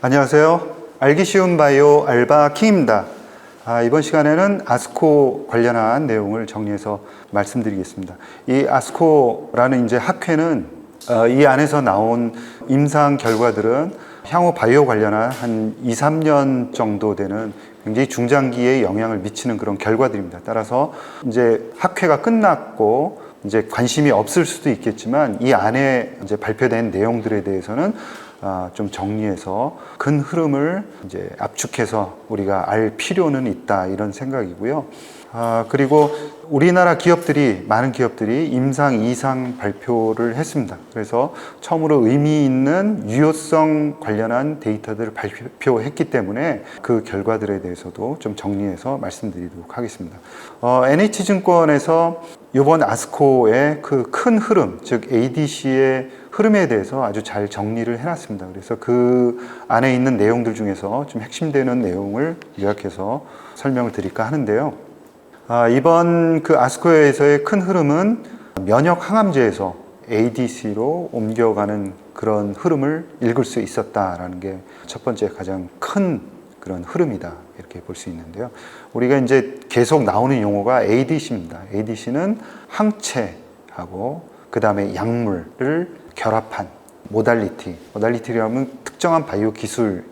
안녕하세요. 알기 쉬운 바이오 알바 킹입니다. 이번 시간에는 아스코 관련한 내용을 정리해서 말씀드리겠습니다. 이 아스코라는 이제 학회는 이 안에서 나온 임상 결과들은 향후 바이오 관련한 한 2, 3년 정도 되는 굉장히 중장기에 영향을 미치는 그런 결과들입니다. 따라서 이제 학회가 끝났고 이제 관심이 없을 수도 있겠지만 이 안에 이제 발표된 내용들에 대해서는 좀 정리해서 큰 흐름을 이제 압축해서 우리가 알 필요는 있다, 이런 생각이고요. 그리고 우리나라 기업들이, 많은 기업들이 임상, 이상 발표를 했습니다. 그래서 처음으로 의미 있는 유효성 관련한 데이터들을 발표했기 때문에 그 결과들에 대해서도 좀 정리해서 말씀드리도록 하겠습니다. NH증권에서 이번 아스코의 그 큰 흐름, 즉 ADC의 흐름에 대해서 아주 잘 정리를 해놨습니다. 그래서 그 안에 있는 내용들 중에서 좀 핵심되는 내용을 요약해서 설명을 드릴까 하는데요. 이번 그 아스코에서의 큰 흐름은 면역 항암제에서 ADC로 옮겨가는 그런 흐름을 읽을 수 있었다라는 게 첫 번째 가장 큰 그런 흐름이다, 이렇게 볼 수 있는데요. 우리가 이제 계속 나오는 용어가 ADC입니다. ADC는 항체하고 그 다음에 약물을 결합한 모달리티라면 특정한 바이오 기술을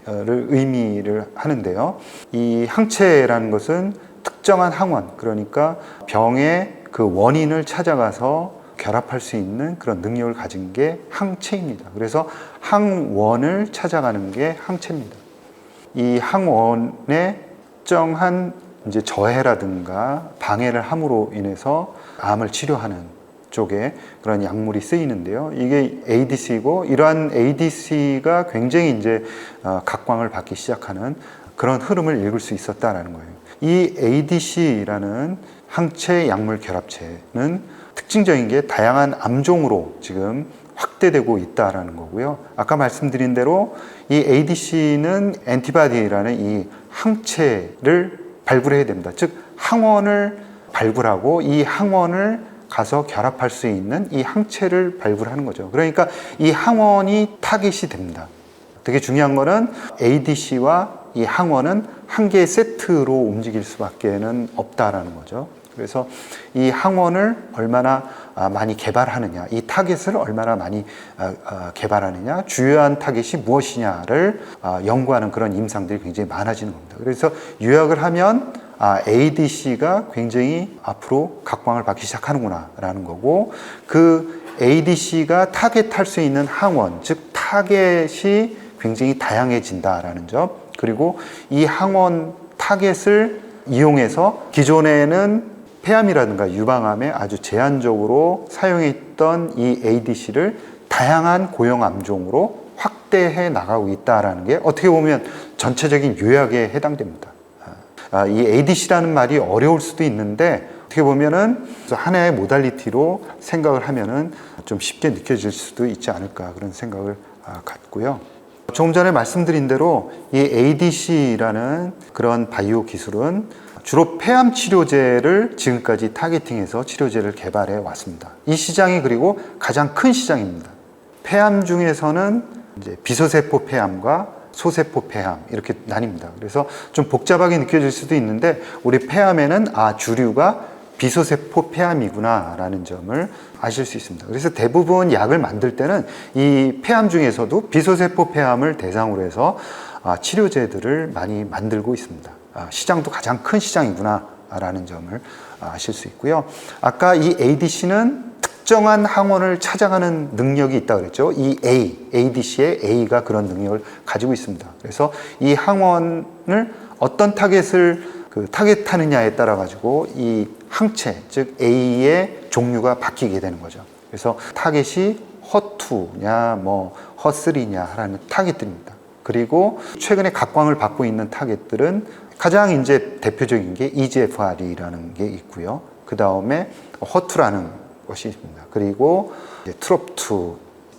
의미를 하는데요. 이 항체라는 것은 특정한 항원, 그러니까 병의 그 원인을 찾아가서 결합할 수 있는 그런 능력을 가진 게 항체입니다. 그래서 항원을 찾아가는 게 항체입니다. 이 항원의 특정한 이제 저해라든가 방해를 함으로 인해서 암을 치료하는 쪽에 그런 약물이 쓰이는데요. 이게 ADC고, 이러한 ADC가 굉장히 이제 각광을 받기 시작하는 그런 흐름을 읽을 수 있었다라는 거예요. 이 ADC라는 항체 약물 결합체는 특징적인 게 다양한 암종으로 지금 확대되고 있다라는 거고요. 아까 말씀드린 대로 이 ADC는 엔티바디라는 이 항체를 발굴해야 됩니다. 즉 항원을 발굴하고 이 항원을 가서 결합할 수 있는 이 항체를 발굴하는 거죠. 그러니까 이 항원이 타깃이 됩니다. 되게 중요한 거는 ADC와 이 항원은 한 개의 세트로 움직일 수밖에는 없다라는 거죠. 그래서 이 항원을 얼마나 많이 개발하느냐, 이 타겟을 얼마나 많이 개발하느냐, 주요한 타겟이 무엇이냐를 연구하는 그런 임상들이 굉장히 많아지는 겁니다. 그래서 요약을 하면 ADC가 굉장히 앞으로 각광을 받기 시작하는구나 라는 거고, 그 ADC가 타겟할 수 있는 항원, 즉 타겟이 굉장히 다양해진다라는 점, 그리고 이 항원 타겟을 이용해서 기존에는 폐암이라든가 유방암에 아주 제한적으로 사용했던 이 ADC를 다양한 고형 암종으로 확대해 나가고 있다는 게 어떻게 보면 전체적인 요약에 해당됩니다. 이 ADC라는 말이 어려울 수도 있는데 어떻게 보면은 하나의 모달리티로 생각을 하면은 좀 쉽게 느껴질 수도 있지 않을까, 그런 생각을 갖고요. 조금 전에 말씀드린 대로 이 ADC라는 그런 바이오 기술은 주로 폐암 치료제를 지금까지 타겟팅해서 치료제를 개발해 왔습니다. 이 시장이 그리고 가장 큰 시장입니다. 폐암 중에서는 이제 비소세포 폐암과 소세포 폐암 이렇게 나뉩니다. 그래서 좀 복잡하게 느껴질 수도 있는데 우리 폐암에는 주류가 비소세포 폐암이구나 라는 점을 아실 수 있습니다. 그래서 대부분 약을 만들 때는 이 폐암 중에서도 비소세포 폐암을 대상으로 해서 치료제들을 많이 만들고 있습니다. 시장도 가장 큰 시장이구나 라는 점을 아실 수 있고요. 아까 이 ADC는 특정한 항원을 찾아가는 능력이 있다고 그랬죠. 이 ADC의 A가 그런 능력을 가지고 있습니다. 그래서 이 항원을 어떤 타겟을 타겟하느냐에 따라 가지고 이 항체, 즉 A의 종류가 바뀌게 되는 거죠. 그래서 타겟이 HER2냐, HER3냐 하는 타겟들입니다. 그리고 최근에 각광을 받고 있는 타겟들은 가장 이제 대표적인 게 EGFR이라는 게 있고요. 그 다음에 HER2라는 것이 있습니다. 그리고 TROP2,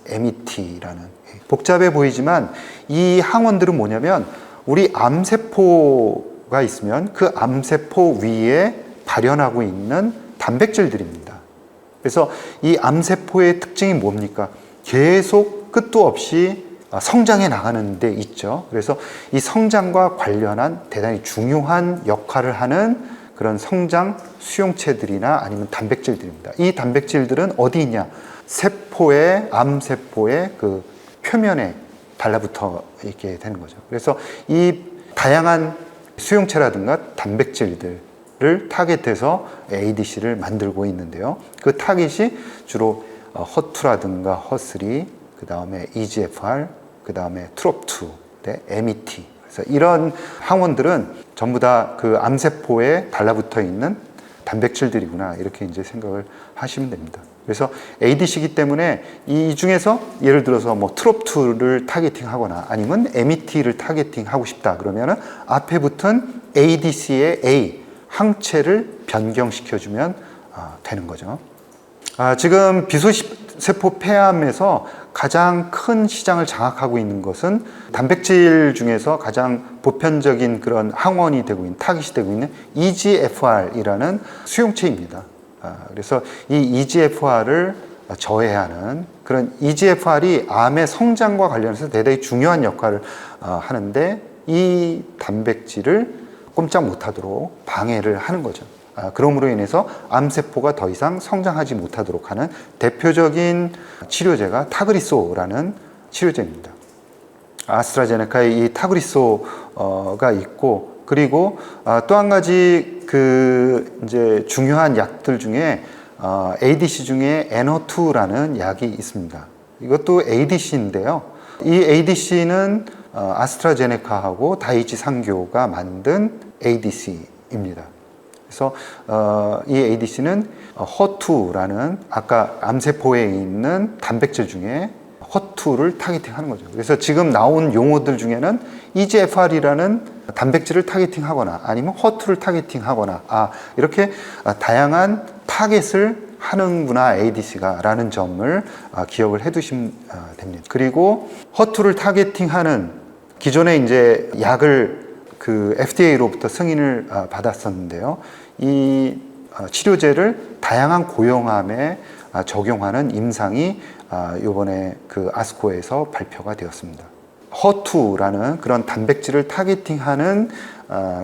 MET라는, 복잡해 보이지만 이 항원들은 뭐냐면 우리 암세포가 있으면 그 암세포 위에 발현하고 있는 단백질들입니다. 그래서 이 암세포의 특징이 뭡니까? 계속 끝도 없이 성장해 나가는 데 있죠. 그래서 이 성장과 관련한 대단히 중요한 역할을 하는 그런 성장 수용체들이나 아니면 단백질들입니다. 이 단백질들은 어디 있냐? 세포의, 암세포의 그 표면에 달라붙어 있게 되는 거죠. 그래서 이 다양한 수용체라든가 단백질들을 타겟해서 ADC를 만들고 있는데요. 그 타겟이 주로 HER2라든가 HER3, 그 다음에 EGFR, 그 다음에 TROP2, MET. 그래서 이런 항원들은 전부 다 그 암세포에 달라붙어 있는 단백질들이구나, 이렇게 이제 생각을 하시면 됩니다. 그래서 ADC이기 때문에 이 중에서 예를 들어서 뭐 TROP2를 타겟팅하거나 아니면 MET를 타겟팅하고 싶다 그러면은 앞에 붙은 ADC의 A 항체를 변경시켜주면 되는 거죠. 지금 비소세포 폐암에서 가장 큰 시장을 장악하고 있는 것은 단백질 중에서 가장 보편적인 그런 항원이 되고 있는, 타깃이 되고 있는 EGFR이라는 수용체입니다. 그래서 이 EGFR을 저해하는 그런 EGFR이 암의 성장과 관련해서 대단히 중요한 역할을 하는데 이 단백질을 꼼짝 못하도록 방해를 하는 거죠. 그러므로 인해서 암세포가 더 이상 성장하지 못하도록 하는 대표적인 치료제가 타그리소라는 치료제입니다. 아스트라제네카의 이 타그리소가 있고, 그리고 또 한 가지 이제 중요한 약들 중에 ADC 중에 NO2라는 약이 있습니다. 이것도 ADC인데요. 이 ADC는 아스트라제네카하고 다이치 상교가 만든 ADC입니다. 그래서 이 ADC는 HER2라는 아까 암세포에 있는 단백질 중에 HER2를 타겟팅하는 거죠. 그래서 지금 나온 용어들 중에는 EGFR이라는 단백질을 타겟팅하거나 아니면 HER2를 타겟팅하거나 이렇게 다양한 타겟을 하는구나 ADC가 라는 점을 기억을 해두시면 됩니다. 그리고 HER2를 타겟팅하는 기존에 이제 약을 FDA로부터 승인을 받았었는데요. 이 치료제를 다양한 고형암에 적용하는 임상이 이번에 아스코에서 발표가 되었습니다. HER2라는 그런 단백질을 타겟팅하는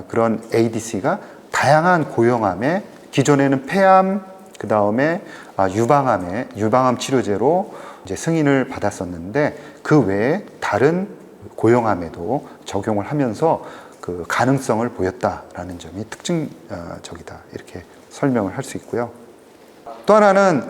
그런 ADC가 다양한 고형암에 기존에는 폐암, 그 다음에 유방암 치료제로 이제 승인을 받았었는데 그 외에 다른 고형암에도 적용을 하면서 그 가능성을 보였다라는 점이 특징적이다, 이렇게 설명을 할 수 있고요. 또 하나는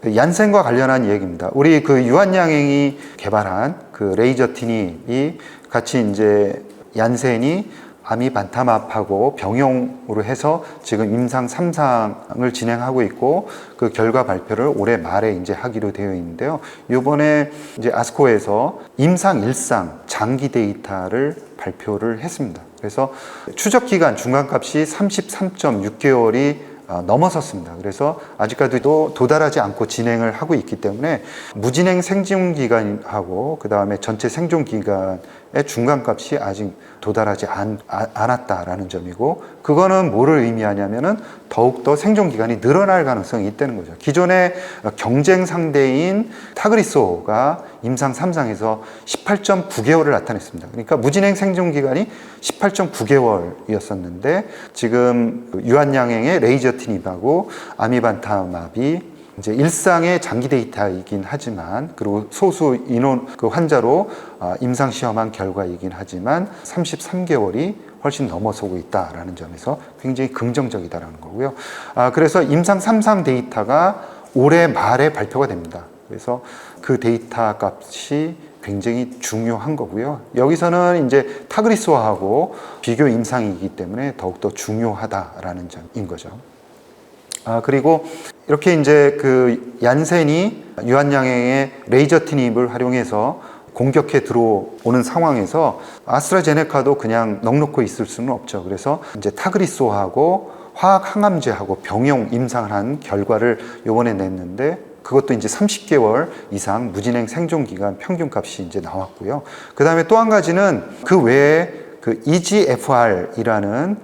얀센과 관련한 얘기입니다. 우리 유한양행이 개발한 레이저티닙이 같이 이제 얀센이 아미반타맙하고 병용으로 해서 지금 임상 3상을 진행하고 있고 그 결과 발표를 올해 말에 이제 하기로 되어 있는데요. 이번에 이제 아스코에서 임상 1상 장기 데이터를 발표를 했습니다. 그래서 추적 기간 중간값이 33.6개월이 넘어섰습니다. 그래서 아직까지도 도달하지 않고 진행을 하고 있기 때문에 무진행 생존 기간하고 그 다음에 전체 생존 기간의 중간값이 아직 도달하지 않았다라는 점이고, 그거는 뭐를 의미하냐면은 더욱더 생존 기간이 늘어날 가능성이 있다는 거죠. 기존의 경쟁 상대인 타그리소가 임상 3상에서 18.9개월을 나타냈습니다. 그러니까 무진행 생존 기간이 18.9개월이었었는데 지금 유한양행의 레이저티닙하고 아미반타맙이 이제 일상의 장기 데이터이긴 하지만, 그리고 소수 인원 환자로 임상 시험한 결과이긴 하지만 33개월이 훨씬 넘어서고 있다라는 점에서 굉장히 긍정적이다라는 거고요. 그래서 임상 3상 데이터가 올해 말에 발표가 됩니다. 그래서 그 데이터 값이 굉장히 중요한 거고요. 여기서는 이제 타그리소하고 비교 임상이기 때문에 더욱더 중요하다라는 점인 거죠. 그리고 이렇게 이제 얀센이 유한양행의 레이저티닙을 활용해서 공격해 들어오는 상황에서 아스트라제네카도 그냥 넋놓고 있을 수는 없죠. 그래서 이제 타그리소하고 화학 항암제하고 병용 임상을 한 결과를 이번에 냈는데, 그것도 이제 30개월 이상 무진행 생존 기간 평균값이 이제 나왔고요. 그 다음에 또 한 가지는 그 외에 EGFR이라는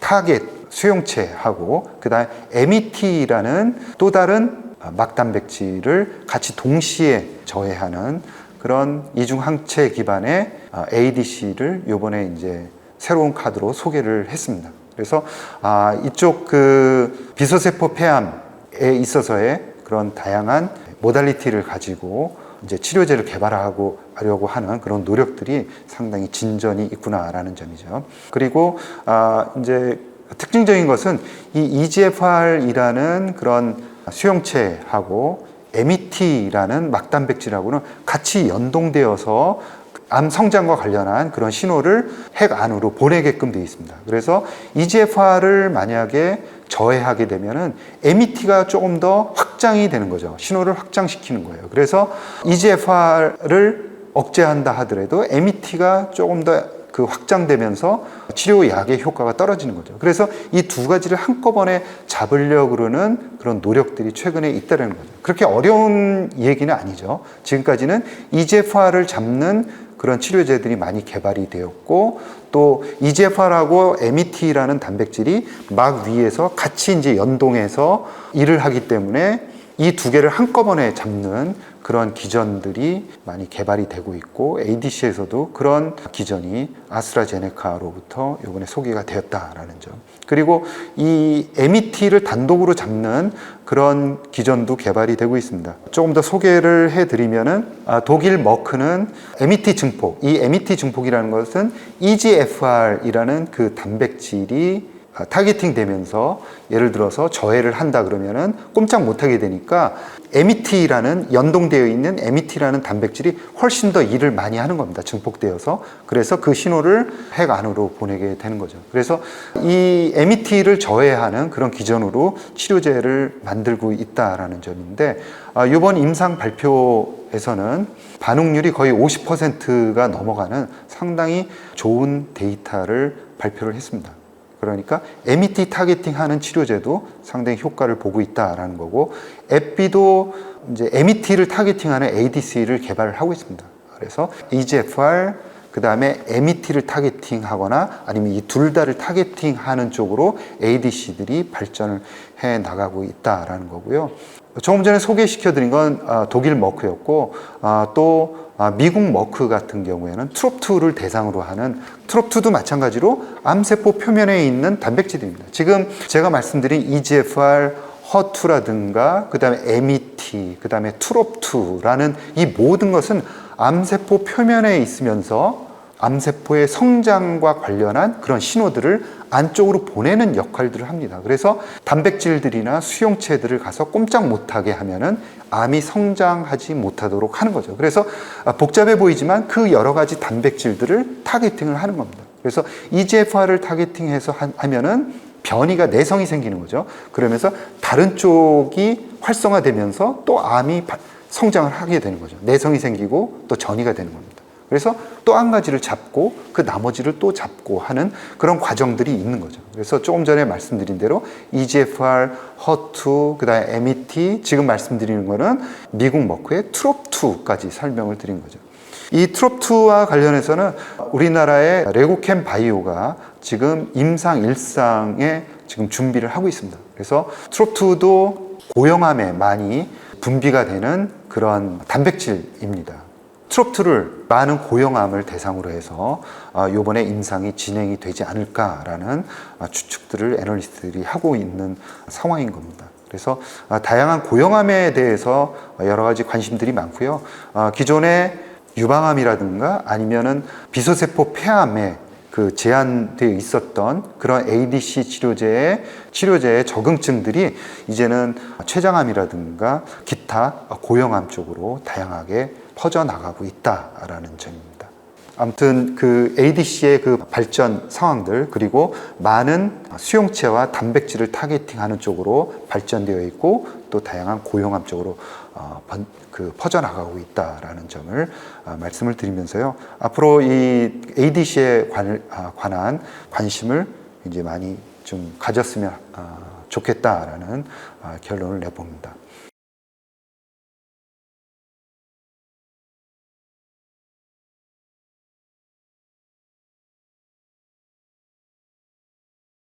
타겟 수용체하고 그 다음에 MET라는 또 다른 막단백질을 같이 동시에 저해하는 그런 이중 항체 기반의 ADC를 요번에 이제 새로운 카드로 소개를 했습니다. 그래서 이쪽 그 비소세포 폐암에 있어서의 그런 다양한 모달리티를 가지고 이제 치료제를 개발하고 하려고 하는 그런 노력들이 상당히 진전이 있구나라는 점이죠. 그리고 이제 특징적인 것은 이 EGFR이라는 그런 수용체하고 MET라는 막단백질하고는 같이 연동되어서 암 성장과 관련한 그런 신호를 핵 안으로 보내게끔 되어 있습니다. 그래서 EGFR을 만약에 저해하게 되면은 MET가 조금 더 확장이 되는 거죠. 신호를 확장시키는 거예요. 그래서 EGFR을 억제한다 하더라도 MET가 조금 더 그 확장되면서 치료약의 효과가 떨어지는 거죠. 그래서 이 두 가지를 한꺼번에 잡으려고 그러는 그런 노력들이 최근에 있다는 거죠. 그렇게 어려운 얘기는 아니죠. 지금까지는 EGFR을 잡는 그런 치료제들이 많이 개발이 되었고, 또 EGFR하고 MET라는 단백질이 막 위에서 같이 이제 연동해서 일을 하기 때문에 이 두 개를 한꺼번에 잡는 그런 기전들이 많이 개발이 되고 있고, ADC에서도 그런 기전이 아스트라제네카로부터 이번에 소개가 되었다라는 점. 그리고 이 MET를 단독으로 잡는 그런 기전도 개발이 되고 있습니다. 조금 더 소개를 해드리면은 독일 머크는 MET 증폭, 이 MET 증폭이라는 것은 EGFR이라는 그 단백질이 타겟팅 되면서 예를 들어서 저해를 한다 그러면은 꼼짝 못하게 되니까 MET라는 연동되어 있는 MET라는 단백질이 훨씬 더 일을 많이 하는 겁니다. 증폭되어서. 그래서 그 신호를 핵 안으로 보내게 되는 거죠. 그래서 이 MET를 저해하는 그런 기전으로 치료제를 만들고 있다라는 점인데, 이번 임상 발표에서는 반응률이 거의 50%가 넘어가는 상당히 좋은 데이터를 발표를 했습니다. 그러니까 MET 타겟팅하는 치료제도 상당히 효과를 보고 있다라는 거고, 에피도 이제 MET를 타겟팅하는 ADC를 개발을 하고 있습니다. 그래서 EGFR 그 다음에 MET를 타겟팅하거나 아니면 이 둘 다를 타겟팅하는 쪽으로 ADC들이 발전을 해 나가고 있다라는 거고요. 조금 전에 소개시켜드린 건 독일 머크였고, 또 미국 머크 같은 경우에는 트롭2를 대상으로 하는, 트롭2도 마찬가지로 암세포 표면에 있는 단백질입니다. 지금 제가 말씀드린 EGFR, HER2라든가 그 다음에 MET, 그 다음에 트롭2라는 이 모든 것은 암세포 표면에 있으면서 암세포의 성장과 관련한 그런 신호들을 안쪽으로 보내는 역할들을 합니다. 그래서 단백질들이나 수용체들을 가서 꼼짝 못하게 하면은 암이 성장하지 못하도록 하는 거죠. 그래서 복잡해 보이지만 그 여러 가지 단백질들을 타겟팅을 하는 겁니다. 그래서 EGFR을 타겟팅해서 하면은 변이가 내성이 생기는 거죠. 그러면서 다른 쪽이 활성화되면서 또 암이 성장을 하게 되는 거죠. 내성이 생기고 또 전이가 되는 겁니다. 그래서 또 한 가지를 잡고 그 나머지를 또 잡고 하는 그런 과정들이 있는 거죠. 그래서 조금 전에 말씀드린 대로 EGFR, HER2, 그 다음에 MET, 지금 말씀드리는 거는 미국 머크의 트롭2까지 설명을 드린 거죠. 이 트롭2와 관련해서는 우리나라의 레고캠 바이오가 지금 임상 1상에 지금 준비를 하고 있습니다. 그래서 트롭2도 고형암에 많이 분비가 되는 그런 단백질입니다. 트롭2를 많은 고형암을 대상으로 해서 이번에 임상이 진행이 되지 않을까라는 추측들을 애널리스트들이 하고 있는 상황인 겁니다. 그래서 다양한 고형암에 대해서 여러 가지 관심들이 많고요. 기존의 유방암이라든가 아니면은 비소세포 폐암에 그 제한되어 있었던 그런 ADC 치료제의 적응증들이 이제는 췌장암이라든가 기타 고형암 쪽으로 다양하게 퍼져나가고 있다라는 점입니다. 아무튼 그 ADC의 그 발전 상황들, 그리고 많은 수용체와 단백질을 타겟팅하는 쪽으로 발전되어 있고 또 다양한 고형암 쪽으로 퍼져나가고 있다라는 점을 말씀을 드리면서요. 앞으로 이 ADC에 관한 관심을 이제 많이 좀 가졌으면 좋겠다라는 결론을 내봅니다.